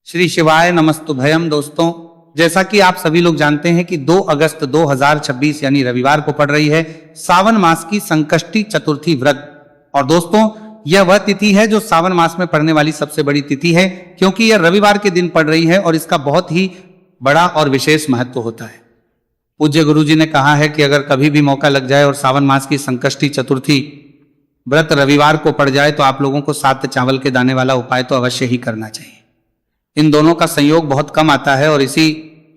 श्री शिवाय नमस्तुभयम। दोस्तों, जैसा कि आप सभी लोग जानते हैं कि 2 अगस्त 2026 यानी रविवार को पड़ रही है सावन मास की संकष्टी चतुर्थी व्रत। और दोस्तों, यह वह तिथि है जो सावन मास में पड़ने वाली सबसे बड़ी तिथि है, क्योंकि यह रविवार के दिन पड़ रही है और इसका बहुत ही बड़ा और विशेष महत्व होता है। पूज्य गुरु जी ने कहा है कि अगर कभी भी मौका लग जाए और सावन मास की संकष्टी चतुर्थी व्रत रविवार को पड़ जाए तो आप लोगों को 7 चावल के दाने वाला उपाय तो अवश्य ही करना चाहिए। इन दोनों का संयोग बहुत कम आता है और इसी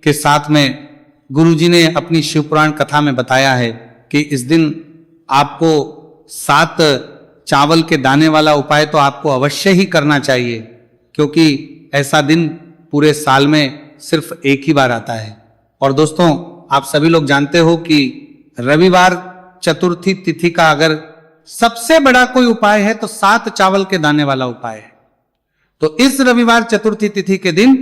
के साथ में गुरुजी ने अपनी शिव पुराण कथा में बताया है कि इस दिन आपको 7 चावल के दाने वाला उपाय तो आपको अवश्य ही करना चाहिए, क्योंकि ऐसा दिन पूरे साल में सिर्फ एक ही बार आता है। और दोस्तों, आप सभी लोग जानते हो कि रविवार चतुर्थी तिथि का अगर सबसे बड़ा कोई उपाय है तो 7 चावल के दाने वाला उपाय है। तो इस रविवार चतुर्थी तिथि के दिन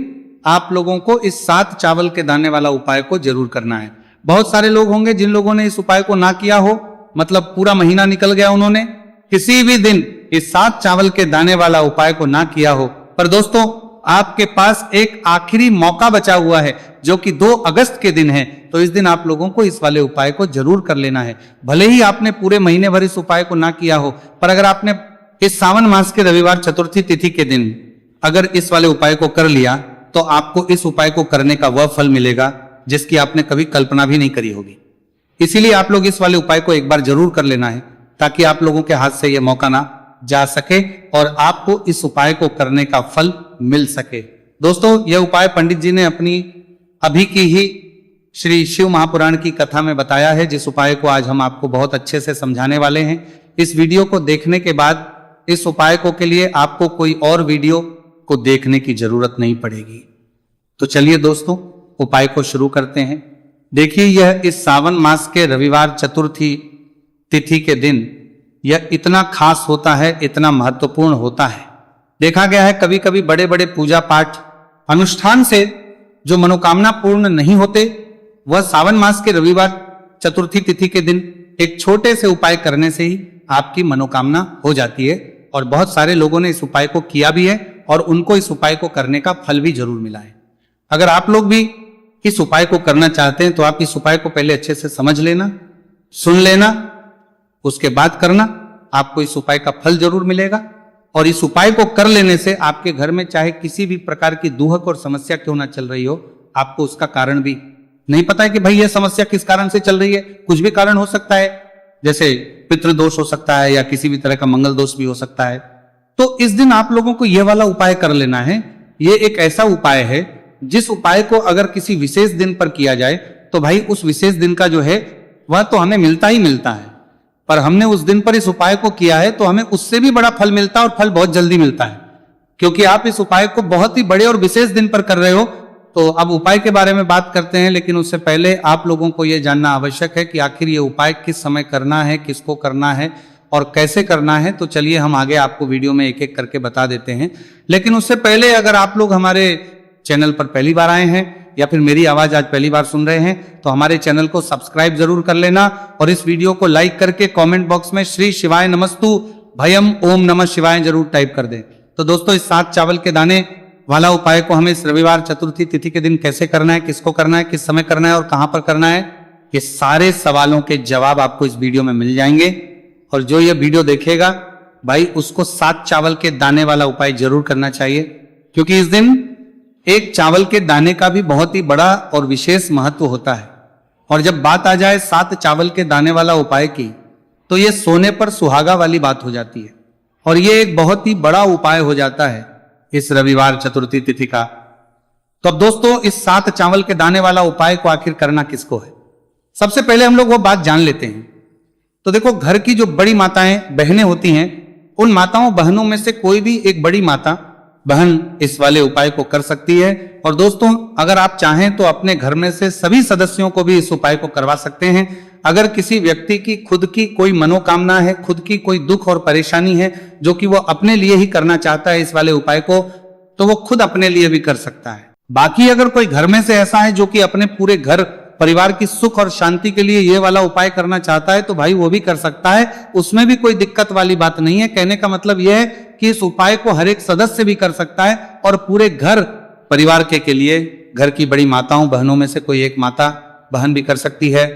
आप लोगों को इस 7 चावल के दाने वाला उपाय को जरूर करना है। बहुत सारे लोग होंगे जिन लोगों ने इस उपाय को ना किया हो, मतलब पूरा महीना निकल गया, उन्होंने किसी भी दिन इस 7 चावल के दाने वाला उपाय को ना किया हो। पर दोस्तों, आपके पास एक आखिरी मौका बचा हुआ है जो कि 2 अगस्त के दिन है। तो इस दिन आप लोगों को इस वाले उपाय को जरूर कर लेना है। भले ही आपने पूरे महीने भर इस उपाय को ना किया हो, पर अगर आपने इस सावन मास के रविवार चतुर्थी तिथि के दिन अगर इस वाले उपाय को कर लिया तो आपको इस उपाय को करने का वह फल मिलेगा जिसकी आपने कभी कल्पना भी नहीं करी होगी। इसीलिए आप लोग इस वाले उपाय को एक बार जरूर कर लेना है, ताकि आप लोगों के हाथ से यह मौका ना जा सके और आपको इस उपाय को करने का फल मिल सके। दोस्तों, यह उपाय पंडित जी ने अपनी अभी की ही श्री शिव महापुराण की कथा में बताया है, जिस उपाय को आज हम आपको बहुत अच्छे से समझाने वाले हैं। इस वीडियो को देखने के बाद इस उपाय को के लिए आपको कोई और वीडियो को देखने की जरूरत नहीं पड़ेगी। तो चलिए दोस्तों, उपाय को शुरू करते हैं। देखिए, यह इस सावन मास के रविवार चतुर्थी तिथि के दिन यह इतना खास होता है, इतना महत्वपूर्ण होता है। देखा गया है कभी कभी बड़े बड़े पूजा पाठ अनुष्ठान से जो मनोकामना पूर्ण नहीं होते, वह सावन मास के रविवार चतुर्थी तिथि के दिन एक छोटे से उपाय करने से ही आपकी मनोकामना हो जाती है। और बहुत सारे लोगों ने इस उपाय को किया भी है और उनको इस उपाय को करने का फल भी जरूर मिला है। अगर आप लोग भी इस उपाय को करना चाहते हैं तो आप इस उपाय को पहले अच्छे से समझ लेना, सुन लेना, उसके बाद करना। आपको इस उपाय का फल जरूर मिलेगा। और इस उपाय को कर लेने से आपके घर में चाहे किसी भी प्रकार की दुहक और समस्या क्यों ना चल रही हो, आपको उसका कारण भी नहीं पता है कि भाई यह समस्या किस कारण से चल रही है। कुछ भी कारण हो सकता है, जैसे पितृदोष हो सकता है या किसी भी तरह का मंगल दोष भी हो सकता है। तो इस दिन आप लोगों को यह वाला उपाय कर लेना है। यह एक ऐसा उपाय है जिस उपाय को अगर किसी विशेष दिन पर किया जाए तो भाई उस विशेष दिन का जो है वह तो हमें मिलता ही मिलता है। पर हमने उस दिन पर इस उपाय को किया है तो हमें उससे भी बड़ा फल मिलता है और फल बहुत जल्दी मिलता है, क्योंकि आप इस उपाय को बहुत ही बड़े और विशेष दिन पर कर रहे हो। तो अब उपाय के बारे में बात करते हैं, लेकिन उससे पहले आप लोगों को यह जानना आवश्यक है कि आखिर ये उपाय किस समय करना है, किसको करना है और कैसे करना है। तो चलिए हम आगे आपको वीडियो में एक एक करके बता देते हैं। लेकिन उससे पहले अगर आप लोग हमारे चैनल पर पहली बार आए हैं या फिर मेरी आवाज आज पहली बार सुन रहे हैं तो हमारे चैनल को सब्सक्राइब जरूर कर लेना और इस वीडियो को लाइक करके कमेंट बॉक्स में श्री शिवाय नमस्तु भयम ओम नमः शिवाय जरूर टाइप कर दें। तो दोस्तों, इस 7 चावल के दाने वाला उपाय को हमें इस रविवार चतुर्थी तिथि के दिन कैसे करना है, किसको करना है, किस समय करना है और कहां पर करना है, ये सारे सवालों के जवाब आपको इस वीडियो में मिल जाएंगे। और जो ये वीडियो देखेगा भाई उसको 7 चावल के दाने वाला उपाय जरूर करना चाहिए, क्योंकि इस दिन एक चावल के दाने का भी बहुत ही बड़ा और विशेष महत्व होता है। और जब बात आ जाए 7 चावल के दाने वाला उपाय की, तो ये सोने पर सुहागा वाली बात हो जाती है और ये एक बहुत ही बड़ा उपाय हो जाता है इस रविवार चतुर्थी तिथि का। तो अब दोस्तों, इस 7 चावल के दाने वाला उपाय को आखिर करना किसको है, सबसे पहले हम लोग वो बात जान लेते हैं। तो देखो, घर की जो बड़ी माताएं बहनें होती हैं, उन माताओं बहनों में से कोई भी एक बड़ी माता बहन इस वाले उपाय को कर सकती है। और दोस्तों, अगर आप चाहें तो अपने घर में से सभी सदस्यों को भी इस उपाय को करवा सकते हैं। अगर किसी व्यक्ति की खुद की कोई मनोकामना है, खुद की कोई दुख और परेशानी है जो कि वो अपने लिए ही करना चाहता है इस वाले उपाय को, तो वो खुद अपने लिए भी कर सकता है। बाकी अगर कोई घर में से ऐसा है जो कि अपने पूरे घर परिवार की सुख और शांति के लिए ये वाला उपाय करना चाहता है तो भाई वो भी कर सकता है, उसमें भी कोई दिक्कत वाली बात नहीं है। कहने का मतलब यह है कि इस उपाय को हर एक सदस्य भी कर सकता है और पूरे घर परिवार के लिए घर की बड़ी माताओं बहनों में से कोई एक माता बहन भी कर सकती है।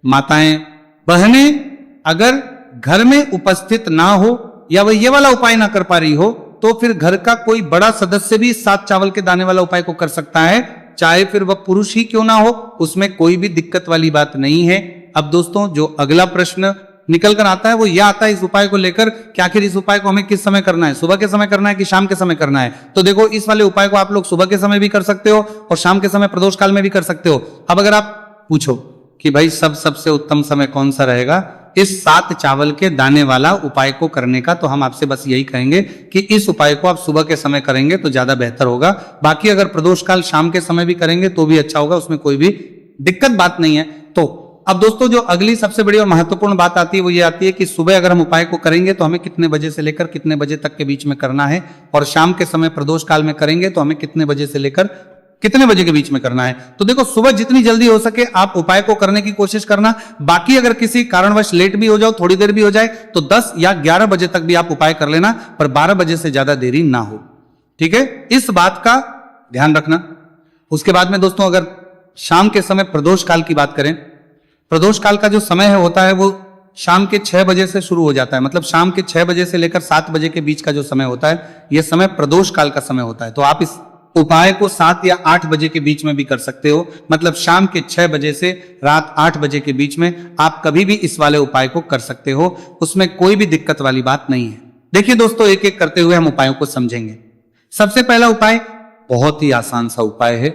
माताएं बहनें अगर घर में उपस्थित ना हो या वह ये वाला उपाय ना कर पा रही हो तो फिर घर का कोई बड़ा सदस्य भी 7 चावल के दाने वाला उपाय को कर सकता है, चाहे फिर वह पुरुष ही क्यों ना हो, उसमें कोई भी दिक्कत वाली बात नहीं है। अब दोस्तों जो अगला प्रश्न निकल कर आता है वो यह आता है इस उपाय को लेकर कि आखिर इस उपाय को हमें किस समय करना है, सुबह के समय करना है कि शाम के समय करना है। तो देखो इस वाले उपाय को आप लोग सुबह के समय भी कर सकते हो और शाम के समय प्रदोष काल में भी कर सकते हो। अब अगर आप पूछो कि भाई सबसे उत्तम समय कौन सा रहेगा इस 7 चावल के दाने वाला उपाय को करने का, तो हम आपसे बस यही कहेंगे कि इस उपाय को आप सुबह के समय करेंगे तो ज्यादा बेहतर होगा। बाकी अगर प्रदोष काल शाम के समय भी करेंगे तो भी अच्छा होगा, उसमें कोई भी दिक्कत बात नहीं है। तो अब दोस्तों जो अगली सबसे बड़ी और महत्वपूर्ण बात आती है वो ये आती है कि सुबह अगर हम उपाय को करेंगे तो हमें कितने बजे से लेकर कितने बजे तक के बीच में करना है, और शाम के समय प्रदोष काल में करेंगे तो हमें कितने बजे से लेकर कितने बजे के बीच में करना है। तो देखो सुबह जितनी जल्दी हो सके आप उपाय को करने की कोशिश करना। बाकी अगर किसी कारणवश लेट भी हो जाओ, थोड़ी देर भी हो जाए, तो 10 या 11 बजे तक भी आप उपाय कर लेना, पर 12 बजे से ज्यादा देरी ना हो। ठीक है, इस बात का ध्यान रखना। उसके बाद में दोस्तों अगर शाम के समय प्रदोष काल की बात करें, प्रदोष काल का जो समय है होता है वो शाम के 6 बजे से शुरू हो जाता है। मतलब शाम के 6 बजे से लेकर 7 बजे के बीच का जो समय होता है यह समय प्रदोष काल का समय होता है। तो आप इस उपाय को 7 या 8 बजे के बीच में भी कर सकते हो। मतलब शाम के 6 बजे से रात 8 बजे के बीच में आप कभी भी इस वाले उपाय को कर सकते हो, उसमें कोई भी दिक्कत वाली बात नहीं है। देखिए दोस्तों एक एक करते हुए हम उपायों को समझेंगे। सबसे पहला उपाय बहुत ही आसान सा उपाय है।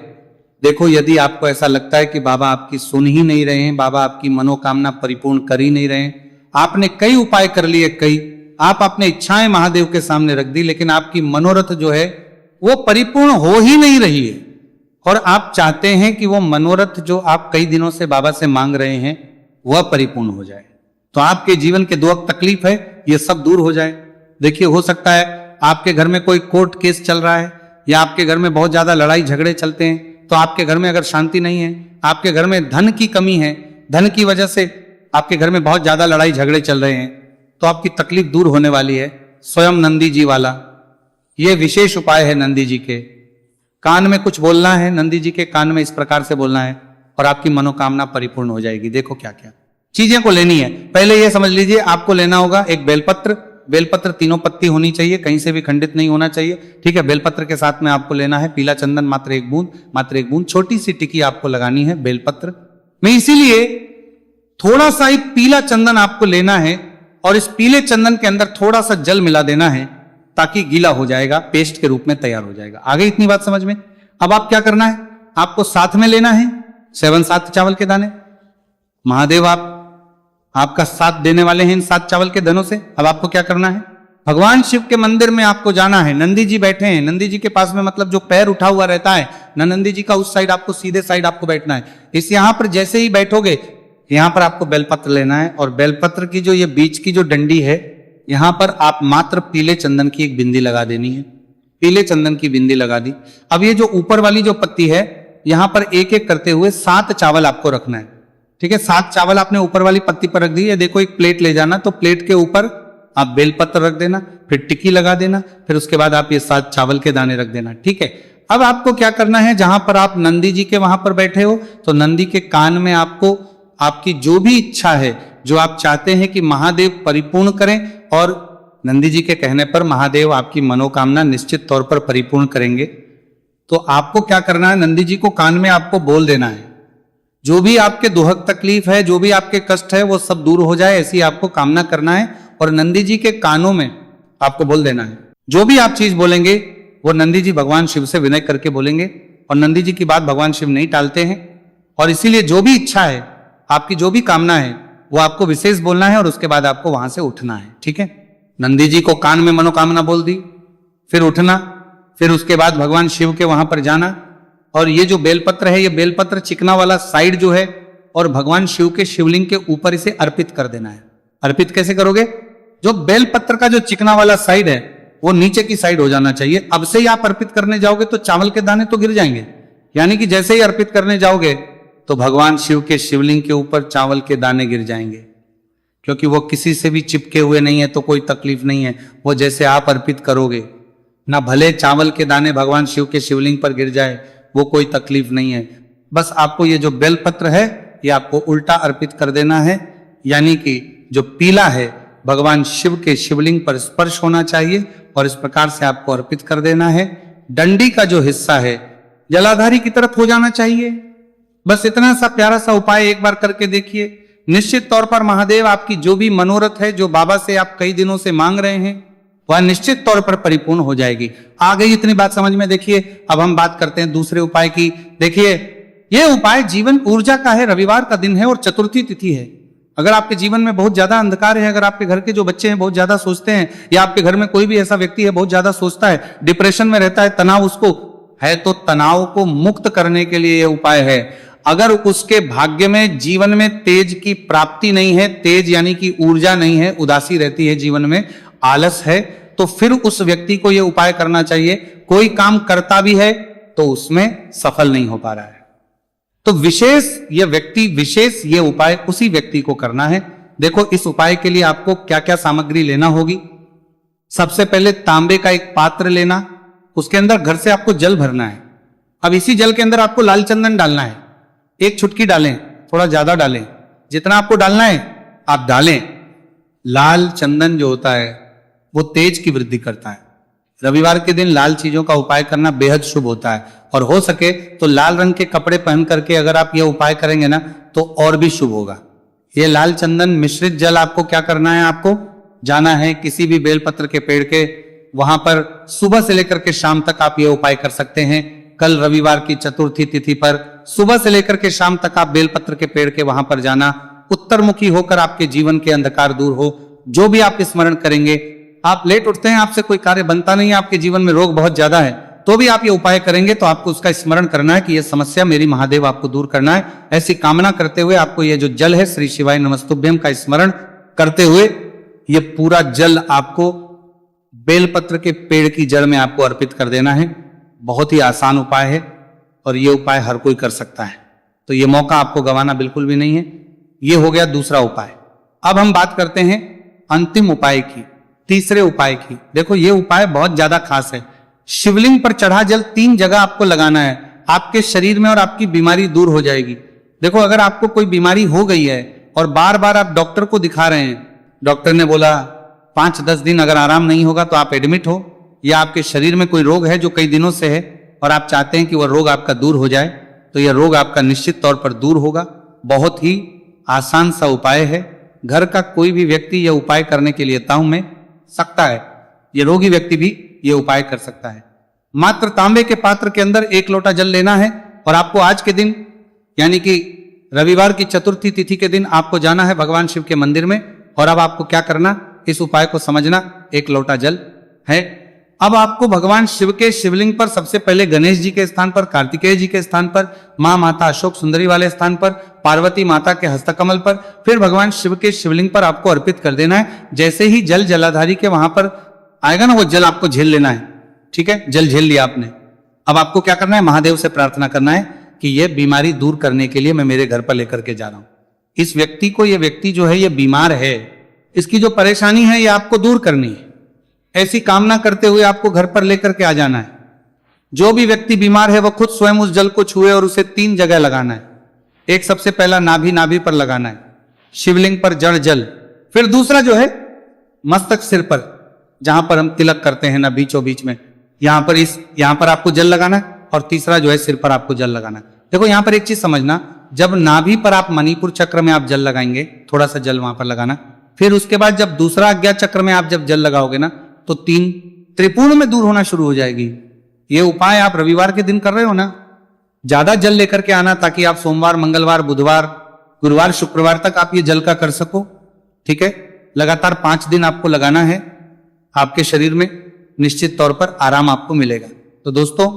देखो यदि आपको ऐसा लगता है कि बाबा आपकी सुन ही नहीं रहे हैं, बाबा आपकी मनोकामना परिपूर्ण कर ही नहीं रहे हैं, आपने कई उपाय कर लिए, आप अपने इच्छाएं महादेव के सामने रख दी, लेकिन आपकी मनोरथ जो है वो परिपूर्ण हो ही नहीं रही है, और आप चाहते हैं कि वो मनोरथ जो आप कई दिनों से बाबा से मांग रहे हैं वह परिपूर्ण हो जाए, तो आपके जीवन के दुख तकलीफ है ये सब दूर हो जाए। देखिए हो सकता है आपके घर में कोई कोर्ट केस चल रहा है या आपके घर में बहुत ज्यादा लड़ाई झगड़े चलते हैं, तो आपके घर में अगर शांति नहीं है, आपके घर में धन की कमी है, धन की वजह से आपके घर में बहुत ज्यादा लड़ाई झगड़े चल रहे हैं, तो आपकी तकलीफ दूर होने वाली है। स्वयं नंदी जी वाला ये विशेष उपाय है। नंदी जी के कान में कुछ बोलना है, नंदी जी के कान में इस प्रकार से बोलना है और आपकी मनोकामना परिपूर्ण हो जाएगी। देखो क्या क्या चीजें को लेनी है। पहले ये समझ लीजिए आपको लेना होगा एक बेलपत्र। बेलपत्र 3 पत्ती होनी चाहिए, कहीं से भी खंडित नहीं होना चाहिए। ठीक है, बेलपत्र के साथ में आपको लेना है पीला चंदन मात्र 1 बूंद, छोटी सी टिकी आपको लगानी है बेलपत्र में। इसीलिए थोड़ा सा एक पीला चंदन आपको लेना है और इस पीले चंदन के अंदर थोड़ा सा जल मिला देना है ताकि गीला हो जाएगा, पेस्ट के रूप में तैयार हो जाएगा। आगे इतनी बात समझ में। अब आप क्या करना है, आपको साथ में लेना है 7 चावल के दाने। महादेव आपका साथ देने वाले हैं इन 7 चावल के दानों से। अब आपको क्या करना है, भगवान शिव के मंदिर में आपको जाना है। नंदी जी बैठे हैं, नंदी जी के पास में मतलब जो पैर उठा हुआ रहता है ना नंदी जी का, उस साइड आपको सीधे साइड आपको बैठना है। इस यहां पर जैसे ही बैठोगे यहां पर आपको बेलपत्र लेना है और बेलपत्र की जो ये बीच की जो डंडी है यहां पर आप मात्र पीले चंदन की एक बिंदी लगा देनी है। पीले चंदन की बिंदी लगा दी। अब ये जो ऊपर वाली जो पत्ती है यहां पर एक एक करते हुए 7 चावल आपको रखना है। ठीक है, 7 चावल आपने ऊपर वाली पत्ती पर रख दी है। देखो एक प्लेट ले जाना, तो प्लेट के ऊपर आप बेलपत्र रख देना, फिर टिक्की लगा देना, फिर उसके बाद आप ये 7 चावल के दाने रख देना। ठीक है, अब आपको क्या करना है, जहां पर आप नंदी जी के वहां पर बैठे हो तो नंदी के कान में आपको आपकी जो भी इच्छा है, जो आप चाहते हैं कि महादेव परिपूर्ण करें, और नंदी जी के कहने पर महादेव आपकी मनोकामना निश्चित तौर पर परिपूर्ण करेंगे, तो आपको क्या करना है, नंदी जी को कान में आपको बोल देना है जो भी आपके दुख तकलीफ है, जो भी आपके कष्ट है वो सब दूर हो जाए, ऐसी आपको कामना करना है। और नंदी जी के कानों में आपको बोल देना है। जो भी आप चीज बोलेंगे वो नंदी जी भगवान शिव से विनय करके बोलेंगे, और नंदी जी की बात भगवान शिव नहीं टालते हैं, और इसीलिए जो भी इच्छा है, आपकी जो भी कामना है वो आपको विशेष बोलना है और उसके बाद आपको वहां से उठना है। ठीक है, नंदी जी को कान में मनोकामना बोल दी, फिर उठना, फिर उसके बाद भगवान शिव के वहां पर जाना, और ये जो बेलपत्र है ये बेलपत्र चिकना वाला साइड जो है और भगवान शिव के शिवलिंग के ऊपर इसे अर्पित कर देना है। अर्पित कैसे करोगे, जो बेलपत्र का जो चिकना वाला साइड है वो नीचे की साइड हो जाना चाहिए। अब से ही आप अर्पित करने जाओगे तो चावल के दाने तो गिर जाएंगे, यानी कि जैसे ही अर्पित करने जाओगे तो भगवान शिव के शिवलिंग के ऊपर चावल के दाने गिर जाएंगे, क्योंकि वो किसी से भी चिपके हुए नहीं है तो कोई तकलीफ नहीं है। वो जैसे आप अर्पित करोगे ना भले चावल के दाने भगवान शिव के शिवलिंग पर गिर जाए, वो कोई तकलीफ नहीं है। बस आपको ये जो बेलपत्र है ये आपको उल्टा अर्पित कर देना है, यानी कि जो पीला है भगवान शिव के शिवलिंग पर स्पर्श होना चाहिए और इस प्रकार से आपको अर्पित कर देना है। डंडी का जो हिस्सा है जलाधारी की तरफ हो जाना चाहिए। बस इतना सा प्यारा सा उपाय एक बार करके देखिए। निश्चित तौर पर महादेव आपकी जो भी मनोरथ है, जो बाबा से आप कई दिनों से मांग रहे हैं, वह निश्चित तौर पर परिपूर्ण हो जाएगी। आ गई इतनी बात समझ में? देखिए अब हम बात करते हैं दूसरे उपाय की। देखिए यह उपाय जीवन ऊर्जा का है, रविवार का दिन है और चतुर्थी तिथि है। अगर आपके जीवन में बहुत ज्यादा अंधकार है, अगर आपके घर के जो बच्चे हैं बहुत ज्यादा सोचते हैं, या आपके घर में कोई भी ऐसा व्यक्ति है बहुत ज्यादा सोचता है, डिप्रेशन में रहता है, तनाव उसको है, तो तनाव को मुक्त करने के लिए यह उपाय है। अगर उसके भाग्य में जीवन में तेज की प्राप्ति नहीं है, तेज यानी कि ऊर्जा नहीं है, उदासी रहती है जीवन में, आलस है, तो फिर उस व्यक्ति को यह उपाय करना चाहिए। कोई काम करता भी है तो उसमें सफल नहीं हो पा रहा है, तो विशेष ये उपाय उसी व्यक्ति को करना है। देखो इस उपाय के लिए आपको क्या क्या सामग्री लेना होगी। सबसे पहले तांबे का एक पात्र लेना, उसके अंदर घर से आपको जल भरना है। अब इसी जल के अंदर आपको लाल चंदन डालना है। एक चुटकी डालें, थोड़ा ज्यादा डालें, जितना आपको डालना है आप डालें। लाल चंदन जो होता है वो तेज की वृद्धि करता है। रविवार के दिन लाल चीजों का उपाय करना बेहद शुभ होता है, और हो सके तो लाल रंग के कपड़े पहन करके अगर आप यह उपाय करेंगे ना तो और भी शुभ होगा। ये लाल चंदन मिश्रित जल आपको क्या करना है, आपको जाना है किसी भी बेलपत्र के पेड़ के, वहां पर सुबह से लेकर के शाम तक आप ये उपाय कर सकते हैं। कल रविवार की चतुर्थी तिथि पर सुबह से लेकर के शाम तक आप बेलपत्र के पेड़ के वहां पर जाना, उत्तरमुखी होकर आपके जीवन के अंधकार दूर हो। जो भी आप स्मरण करेंगे, आप लेट उठते हैं, आपसे कोई कार्य बनता नहीं है, आपके जीवन में रोग बहुत ज्यादा है, तो भी आप ये उपाय करेंगे तो आपको उसका स्मरण करना है कि यह समस्या मेरी महादेव आपको दूर करना है। ऐसी कामना करते हुए आपको ये जो जल है श्री शिवाय नमस्तुभ्यम का स्मरण करते हुए ये पूरा जल आपको बेलपत्र के पेड़ की जड़ में आपको अर्पित कर देना है। बहुत ही आसान उपाय है और ये उपाय हर कोई कर सकता है, तो ये मौका आपको गंवाना बिल्कुल भी नहीं है। ये हो गया दूसरा उपाय। अब हम बात करते हैं अंतिम उपाय की, तीसरे उपाय की। देखो ये उपाय बहुत ज्यादा खास है। शिवलिंग पर चढ़ा जल 3 जगह आपको लगाना है, आपके शरीर में, और आपकी बीमारी दूर हो जाएगी। देखो अगर आपको कोई बीमारी हो गई है और बार बार आप डॉक्टर को दिखा रहे हैं, डॉक्टर ने बोला 5-10 दिन अगर आराम नहीं होगा तो आप एडमिट हो, या आपके शरीर में कोई रोग है जो कई दिनों से है और आप चाहते हैं कि वह रोग आपका दूर हो जाए, तो यह रोग आपका निश्चित तौर पर दूर होगा। बहुत ही आसान सा उपाय है, घर का कोई भी व्यक्ति यह उपाय करने के लिए ताऊ में सकता है, यह रोगी व्यक्ति भी यह उपाय कर सकता है। मात्र तांबे के पात्र के अंदर 1 लोटा जल लेना है और आपको आज के दिन यानी कि रविवार की चतुर्थी तिथि के दिन आपको जाना है भगवान शिव के मंदिर में। और अब आपको क्या करना, इस उपाय को समझना। 1 लोटा जल है, अब आपको भगवान शिव के शिवलिंग पर सबसे पहले गणेश जी के स्थान पर, कार्तिकेय जी के स्थान पर, मां माता अशोक सुंदरी वाले स्थान पर, पार्वती माता के हस्तकमल पर, फिर भगवान शिव के शिवलिंग पर आपको अर्पित कर देना है। जैसे ही जल जलाधारी के वहां पर आएगा ना, वो जल आपको झेल लेना है। ठीक है, जल झेल लिया आपने। अब आपको क्या करना है, महादेव से प्रार्थना करना है कि यह बीमारी दूर करने के लिए मैं मेरे घर पर लेकर के जा रहा हूं इस व्यक्ति को। यह व्यक्ति जो है ये बीमार है, इसकी जो परेशानी है ये आपको दूर करनी है। ऐसी कामना करते हुए आपको घर पर लेकर के आ जाना है। जो भी व्यक्ति बीमार है वह खुद स्वयं उस जल को छुए और उसे 3 जगह लगाना है। एक सबसे पहला नाभि पर लगाना है, शिवलिंग पर जड़ जल। फिर दूसरा जो है मस्तक सिर पर, जहां पर हम तिलक करते हैं ना बीचों बीच में, यहां पर आपको जल लगाना है। और तीसरा जो है सिर पर आपको जल लगाना है। देखो यहां पर एक चीज समझना, जब नाभि पर आप मणिपुर चक्र में आप जल लगाएंगे, थोड़ा सा जल वहां पर लगाना, फिर उसके बाद जब दूसरा अज्ञात चक्र में आप जब जल लगाओगे ना तो 3 त्रिपुर्ण में दूर होना शुरू हो जाएगी। ये उपाय आप रविवार के दिन कर रहे हो ना, ज्यादा जल लेकर के आना ताकि आप सोमवार, मंगलवार, बुधवार, गुरुवार, शुक्रवार तक आप ये जल का कर सको। ठीक है, लगातार 5 दिन आपको लगाना है। आपके शरीर में निश्चित तौर पर आराम आपको मिलेगा। तो दोस्तों